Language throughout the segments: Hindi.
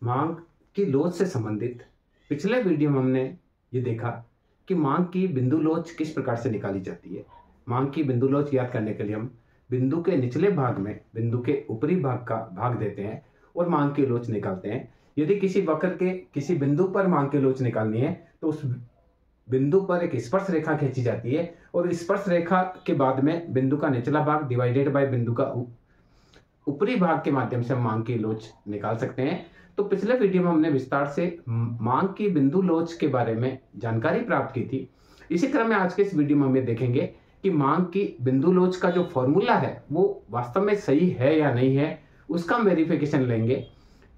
मांग की लोच से संबंधित पिछले वीडियो में हमने ये देखा कि मांग की बिंदु लोच किस प्रकार से निकाली जाती है। मांग की बिंदु लोच याद करने के लिए हम बिंदु के निचले भाग में बिंदु के ऊपरी भाग का भाग देते हैं और मांग की लोच निकालते हैं। यदि किसी वक्र के किसी बिंदु पर मांग की लोच निकालनी है तो उस बिंदु पर एक स्पर्श रेखा खींची जाती है और स्पर्श रेखा के बाद में बिंदु का निचला भाग डिवाइडेड बाय बिंदु का ऊपरी भाग के माध्यम से हम मांग की लोच निकाल सकते हैं। तो पिछले वीडियो में हमने विस्तार से मांग की बिंदु लोच के बारे में जानकारी प्राप्त की थी। इसी क्रम में आज के इस वीडियो में हम ये देखेंगे कि मांग की बिंदु लोच का जो फॉर्मूला है वो वास्तव में सही है या नहीं है, उसका हम वेरिफिकेशन लेंगे।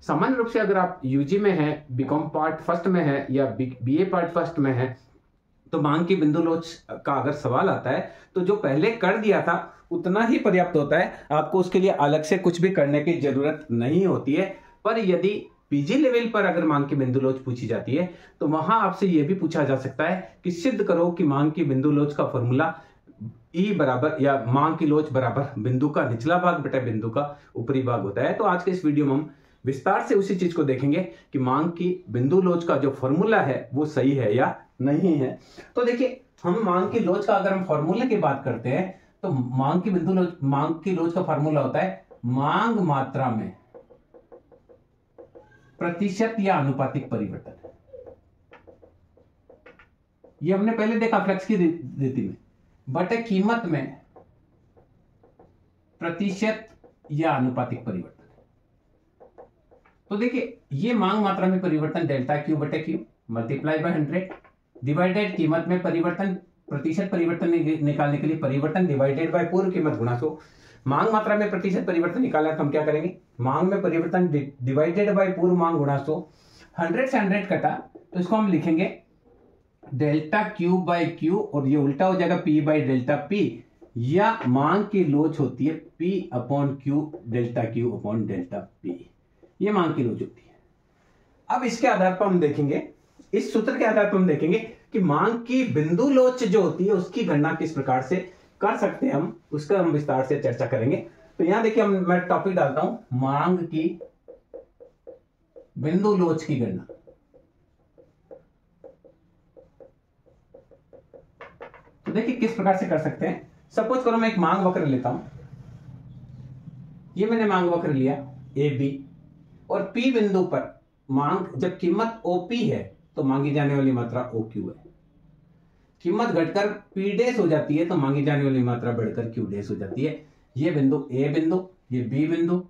सामान्य रूप से अगर आप यूजी में हैं, बीकॉम पार्ट फर्स्ट में है या बीए पार्ट फर्स्ट में है, तो मांग की बिंदु लोच का अगर सवाल आता है तो जो पहले कर दिया था उतना ही पर्याप्त होता है, आपको उसके लिए अलग से कुछ भी करने की जरूरत नहीं होती है। पर यदि पीजी लेवल पर अगर मांग की बिंदु लोच पूछी जाती है तो वहां आपसे यह भी पूछा जा सकता है कि सिद्ध करो कि मांग की बिंदु लोच का फॉर्मूला ई बराबर या मांग की लोच बराबर बिंदु का निचला भाग बटा बिंदु का ऊपरी भाग होता है। तो आज के इस वीडियो में हम विस्तार से उसी चीज को देखेंगे कि मांग की बिंदु लोच का जो फॉर्मूला है वो सही है या नहीं है। तो देखिए, हम मांग की लोच का अगर हम फॉर्मूले की बात करते हैं तो मांग की लोच का फॉर्मूला होता है मांग मात्रा में प्रतिशत या अनुपातिक परिवर्तन। ये हमने पहले देखा फ्लेक्स की रीति में, बटे कीमत में प्रतिशत या अनुपातिक परिवर्तन। तो देखिए, ये मांग मात्रा में परिवर्तन डेल्टा क्यू बटे क्यू मल्टीप्लाई बाय 100 डिवाइडेड कीमत में परिवर्तन प्रतिशत परिवर्तन निकालने के लिए परिवर्तन डिवाइडेड बाय पूर्व कीमत गुणा 100। मांग मात्रा में प्रतिशत परिवर्तन निकालना तो हम क्या करेंगे, मांग में परिवर्तन डिवाइडेड बाय पूर्व मांग गुणा 100। 100 से 100 कटा तो इसको हम लिखेंगे डेल्टा क्यू बाय क्यू और ये उल्टा हो जाएगा पी बाय डेल्टा पी, या मांग की लोच होती है P upon Q delta Q upon delta P. ये मांग की लोच होती है। अब इसके आधार पर हम देखेंगे, इस सूत्र के आधार पर हम देखेंगे कि मांग की बिंदु लोच जो होती है उसकी गणना किस प्रकार से कर सकते हैं, हम उसका हम विस्तार से चर्चा करेंगे। तो यहां देखिए, मैं टॉपिक डालता हूं मांग की बिंदु लोच की गणना। तो देखिए किस प्रकार से कर सकते हैं। सपोज करो मैं एक मांग वक्र लेता हूं, ये मैंने मांग वक्र लिया ए बी और पी बिंदु पर मांग जब कीमत ओपी है तो मांगी जाने वाली मात्रा ओ क्यू है। कीमत घटकर पी डैश हो जाती है तो मांगी जाने वाली मात्रा बढ़कर क्यू डैश हो जाती है। ये बिंदु ए बिंदु, ये बी बिंदु,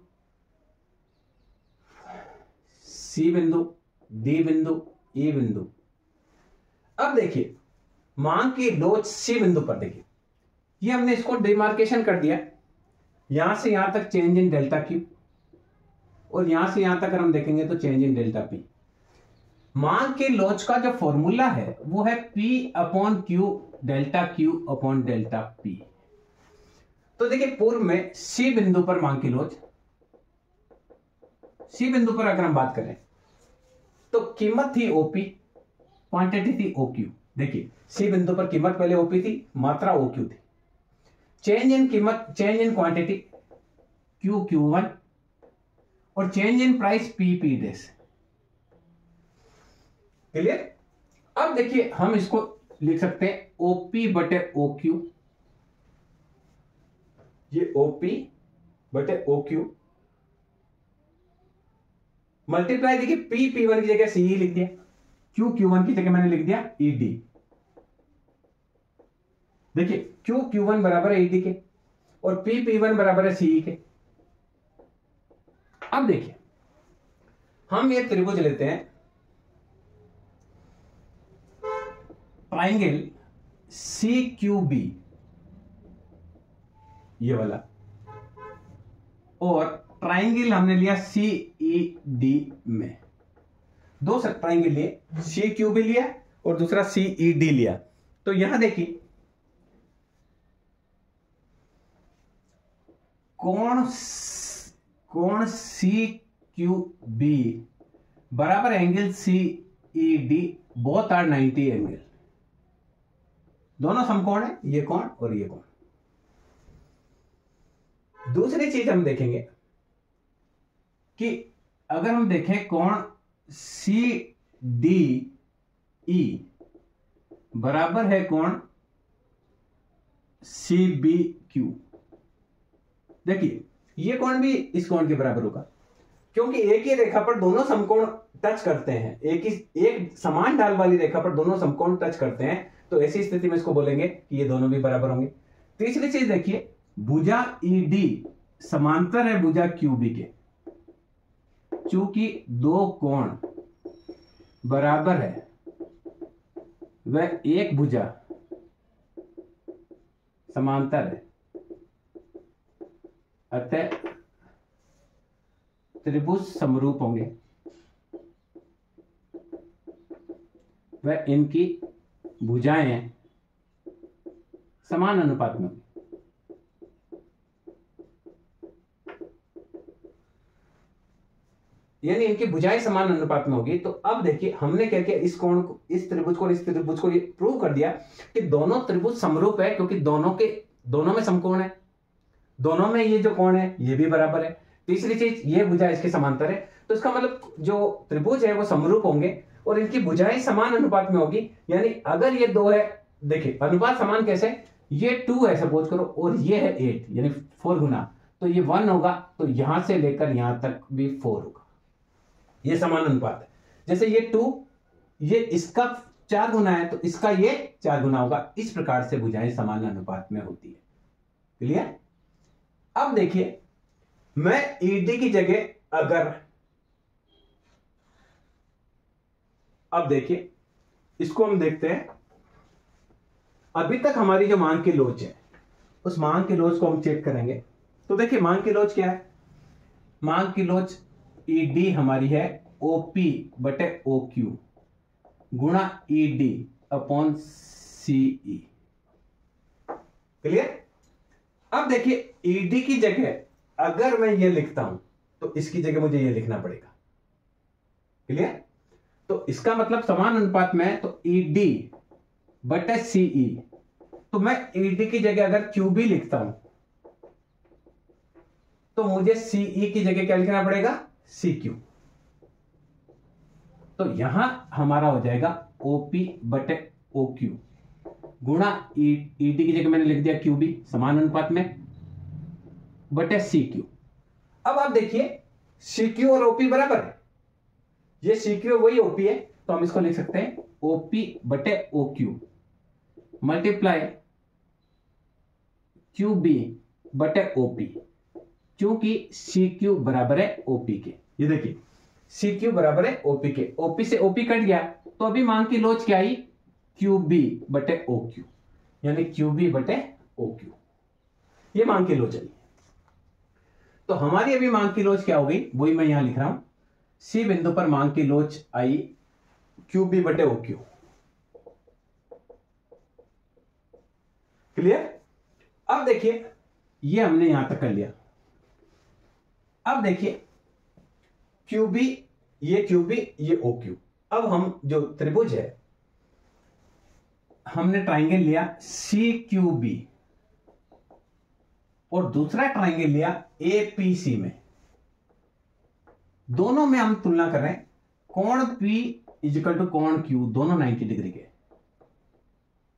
सी बिंदु, डी बिंदु, ई बिंदु। अब देखिए मांग की लोच सी बिंदु पर, देखिए ये हमने इसको डिमार्केशन कर दिया, यहां से यहां तक चेंज इन डेल्टा क्यू और यहां से यहां तक अगर हम देखेंगे तो चेंज इन डेल्टा पी। मांग के लोच का जो फॉर्मूला है वो है P upon Q delta Q upon delta P. तो देखिए पूर्व में सी बिंदु पर मांग की लोच, सी बिंदु पर अगर हम बात करें तो कीमत थी ओपी, क्वांटिटी थी ओ क्यू। देखिए सी बिंदु पर कीमत पहले ओपी थी, मात्रा ओ क्यू थी। चेंज इन कीमत, चेंज इन क्वांटिटी क्यू क्यू1 और change in price P P dash. Clear. अब देखिए हम इसको लिख सकते हैं ओपी बटे ओ क्यू, ये ओपी बटे ओ क्यू मल्टीप्लाई, देखिए पी पी वन की जगह सी लिख दिया, क्यू क्यू वन की जगह मैंने लिख दिया ई डी। देखिए क्यू क्यू वन बराबर है ई डी के और पी पी वन बराबर है सी के। अब देखिए हम ये त्रिभुज लेते हैं, ट्राइंगल सी क्यू बी ये वाला, और ट्राइंगल हमने लिया सी ई डी में। दो ट्राइंगल लिए, सी क्यू बी लिया और दूसरा सी ई डी लिया। तो यहां देखिए कोण सी क्यू बी बराबर angle C E D, both are 90 angle. दोनों समकोण है, ये कोण और ये कोण। दूसरी चीज हम देखेंगे कि अगर हम देखें कोण सी डी ई बराबर है कोण सी बी क्यू, देखिए ये कोण भी इस कोण के बराबर होगा, क्योंकि एक ही रेखा पर दोनों समकोण टच करते हैं, एक समान ढाल वाली रेखा पर दोनों समकोण टच करते हैं, तो ऐसी स्थिति में इसको बोलेंगे कि ये दोनों भी बराबर होंगे। तीसरी चीज देखिए, भुजा ईडी समांतर है भुजा क्यूबी के, चूंकि दो कोण बराबर है वह एक भुजा समांतर है, अतः त्रिभुज समरूप होंगे, वह इनकी भुजाएं समान अनुपात में होंगी। यानी इनकी भुजाएं समान अनुपात में होगी। तो अब देखिए हमने क्या किया, इस कोण को, इस त्रिभुज को, इस त्रिभुज को ये प्रूव कर दिया कि दोनों त्रिभुज समरूप है, क्योंकि दोनों में समकोण है, दोनों में ये जो कोण है ये भी बराबर है। तीसरी चीज, ये भुजा इसके समांतर है, तो इसका मतलब जो त्रिभुज है वो समरूप होंगे और इनकी भुजाएं समान अनुपात में होगी। यानी अगर ये दो है, देखिए अनुपात समान कैसे, ये 2 है सपोज करो और ये है 8, यानी 4 गुना, तो ये 1 होगा, तो यहां से लेकर यहां तक भी 4 होगा, ये समान अनुपात है। जैसे ये 2, ये इसका 4 गुना है, तो इसका ये 4 गुना होगा। इस प्रकार से भुजाएं समान अनुपात में होती है। क्लियर? अब देखिए, मैं ईडी की जगह अगर, अब देखिए इसको हम देखते हैं, अभी तक हमारी जो मांग की लोच है उस मांग की लोच को हम चेक करेंगे। तो देखिए मांग की लोच क्या है, मांग की लोच ईडी हमारी है ओपी बटे ओ क्यू गुणा ईडी अपॉन सीई। क्लियर? अब देखिए ईडी की जगह अगर मैं ये लिखता हूं तो इसकी जगह मुझे ये लिखना पड़ेगा। क्लियर? तो इसका मतलब समान अनुपात में है, तो ईडी बटे सीई, तो मैं ईडी की जगह अगर क्यूबी लिखता हूं तो मुझे सीई की जगह क्या लिखना पड़ेगा, सी क्यू। तो यहां हमारा हो जाएगा ओपी बटे ओ क्यू गुणा ईडी की जगह मैंने लिख दिया क्यूबी समान अनुपात में बटे सी क्यू। अब आप देखिए सी क्यू और ओपी बराबर है, ये सी क्यू वही ओपी है, तो हम इसको लिख सकते हैं ओपी बटे ओ क्यू मल्टीप्लाई क्यूबी बटे ओपी, क्योंकि सी क्यू बराबर है ओपी के। ये देखिए सी क्यू बराबर है ओपी के, ओपी से ओपी कट गया, तो अभी मांग की लोच क्या आई, क्यूबी बटे ओ क्यू, यानी क्यूबी बटे ओ क्यू, ये मांग की लोच आई। तो हमारी अभी मांग की लोच क्या हो गई, वही मैं यहां लिख रहा हूं, सी बिंदु पर मांग की लोच आई क्यूबी बटे ओ क्यू। क्लियर? अब देखिए ये हमने यहां तक कर लिया। अब देखिए क्यूबी, ये क्यूबी, ये ओ क्यू। अब हम जो त्रिभुज है, हमने ट्राइंगल लिया सी क्यू बी और दूसरा ट्राइंगल लिया ए पी सी में, दोनों में हम तुलना कर रहे हैं, कोण P इजिकल टू कोण Q, दोनों 90 डिग्री के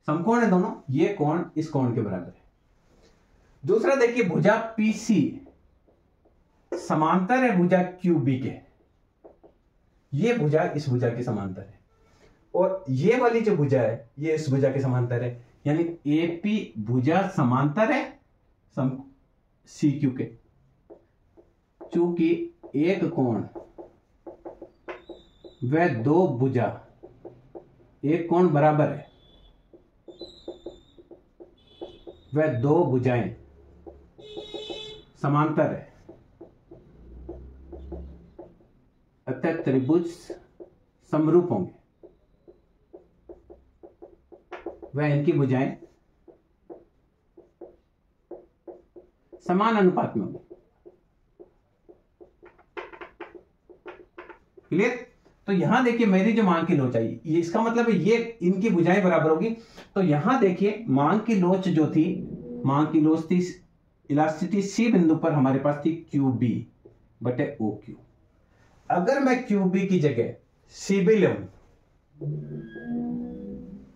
समकोण है दोनों, ये कोण इस कोण के बराबर है। दूसरा देखिए भुजा PC समांतर है भुजा QB के, ये भुजा इस भुजा के समांतर है, और ये वाली जो भुजा है ये इस भुजा के समांतर है, यानी AP भुजा समांतर है CQ के, चूंकि एक कोण वह दो भुजा, एक कोण बराबर है वह दो भुजाएं समांतर है, अतः त्रिभुज समरूप होंगे, वह इनकी भुजाएं समान अनुपात में होंगी। क्लियर? तो यहां देखिए मेरी जो मांग की लोच आई, ये इसका मतलब है ये इनकी भुजाएं बराबर होगी। तो यहां देखिए मांग की लोच जो थी, मांग की लोच थी इलास्टिसिटी सी बिंदु पर हमारे पास थी क्यू बी बटे ओ क्यू। अगर मैं QB की जगह CB लूं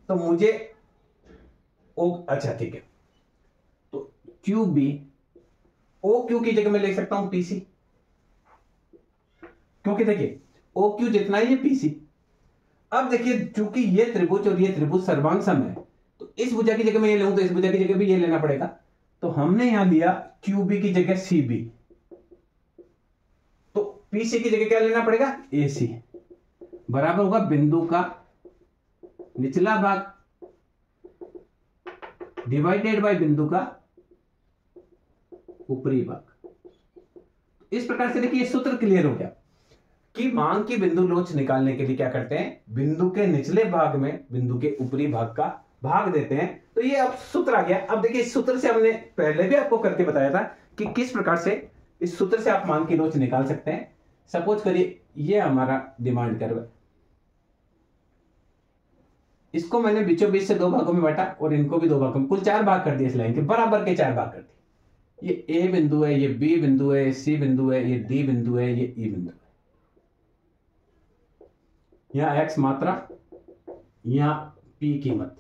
तो मुझे अच्छा ठीक है, तो QB OQ की जगह मैं ले सकता हूं PC, क्योंकि देखिए OQ जितना ही है PC। अब देखिए चूंकि ये त्रिभुज और ये त्रिभुज सर्वांग सम है, तो इस भुजा की जगह मैं ये लूं तो इस भुजा की जगह भी ये लेना पड़ेगा। तो हमने यहां लिया QB की जगह CB, तो PC की जगह क्या लेना पड़ेगा AC, बराबर होगा बिंदु का निचला भाग डिवाइडेड बाय बिंदु का ऊपरी भाग। इस प्रकार से देखिए सूत्र क्लियर हो गया कि मांग की बिंदु लोच निकालने के लिए क्या करते हैं, बिंदु के निचले भाग में बिंदु के ऊपरी भाग का भाग देते हैं। तो ये अब सूत्र आ गया। अब देखिए इस सूत्र से हमने पहले भी आपको करके बताया था कि किस प्रकार से इस सूत्र से आप मांग की लोच निकाल सकते हैं। सपोज करिए ये हमारा डिमांड कर्व है, इसको मैंने बीचों बीच से 2 भागों में बांटा और इनको भी 2 भागों में, कुल 4 भाग कर दिए इस लाइन के, बराबर के 4 भाग कर दिए। ये A बिंदु है, ये B बिंदु है, ये C बिंदु है, ये D बिंदु है, ये E बिंदु है। यहां X मात्रा, यहां P कीमत।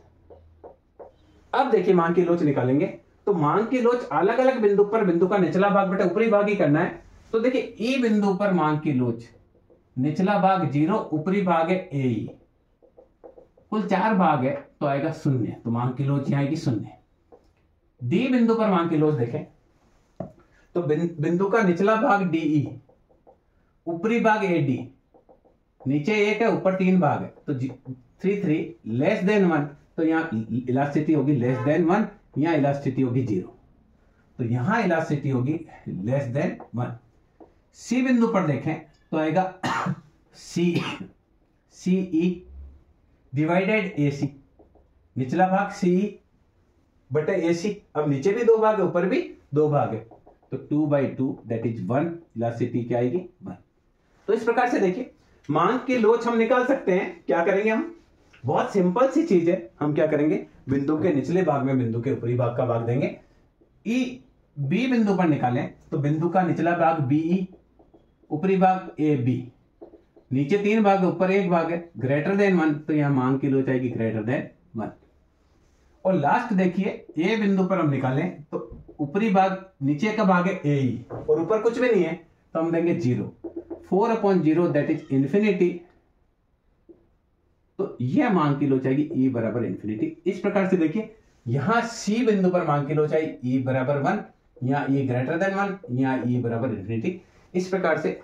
अब देखिए मांग की लोच निकालेंगे तो मांग की लोच अलग अलग बिंदु पर बिंदु का निचला भाग बटे ऊपरी भाग ही करना है। तो देखिए E बिंदु पर मांग की लोच निचला भाग 0, ऊपरी भाग है AE, कुल 4 भाग है तो आएगा 0, तो मांग की लोच यहां आएगी 0। D बिंदु पर मांग की लोच देखें तो बिंदु का निचला भाग DE, ऊपरी भाग AD, नीचे 1 है ऊपर 3 भाग है, तो 3 लेस देन 1, तो यहां इलास्टिसिटी होगी लेस देन 1, यहां इलास्टिसिटी होगी 0, तो यहां इलास्टिसिटी होगी लेस देन 1। C बिंदु पर देखें तो आएगा CE डिवाइडेड AC, निचला भाग CE बटे AC। अब नीचे भी 2 भाग है ऊपर भी 2 भाग है, तो 2/2 दैट इज 1, इलास्टिसिटी क्या आएगी 1। तो इस प्रकार से देखिए मांग की लोच हम निकाल सकते हैं। क्या करेंगे हम, बहुत सिंपल सी चीज है, हम क्या करेंगे बिंदु के निचले भाग में बिंदु के ऊपरी भाग का भाग देंगे। B बिंदु पर निकालें तो बिंदु का निचला भाग BE, ऊपरी भाग AB, नीचे 3 भाग है ऊपर 1 भाग है, ग्रेटर देन 1, तो यहां मांग की लोच आएगी ग्रेटर देन 1। और लास्ट देखिए A बिंदु पर हम निकालें तो ऊपरी भाग नीचे का भाग है AE और ऊपर कुछ भी नहीं है, तो हम देंगे 0, 4/0 दैट इज इंफिनिटी। तो यह मांग की लोच आएगी E बराबर इंफिनिटी। इस प्रकार से देखिए यहां C बिंदु पर मांग की लोच आई E बराबर 1, यहां E ग्रेटर देन 1, यहां E बराबर इंफिनिटी। इस प्रकार से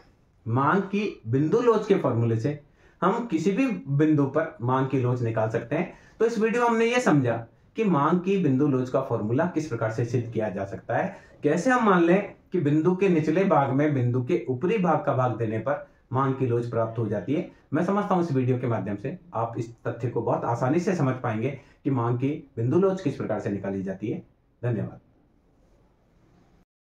मांग की बिंदु लोच के फॉर्मूले से हम किसी भी बिंदु पर मांग की लोच निकाल सकते हैं। तो इस वीडियो में हमने ये समझा कि मांग की बिंदु लोच का फॉर्मूला किस प्रकार से सिद्ध किया जा सकता है, कैसे हम मान लें कि बिंदु के निचले भाग में बिंदु के ऊपरी भाग का भाग देने पर मांग की लोच प्राप्त हो जाती है। मैं समझता हूं इस वीडियो के माध्यम से आप इस तथ्य को बहुत आसानी से समझ पाएंगे कि मांग की बिंदु लोच किस प्रकार से निकाली जाती है। धन्यवाद।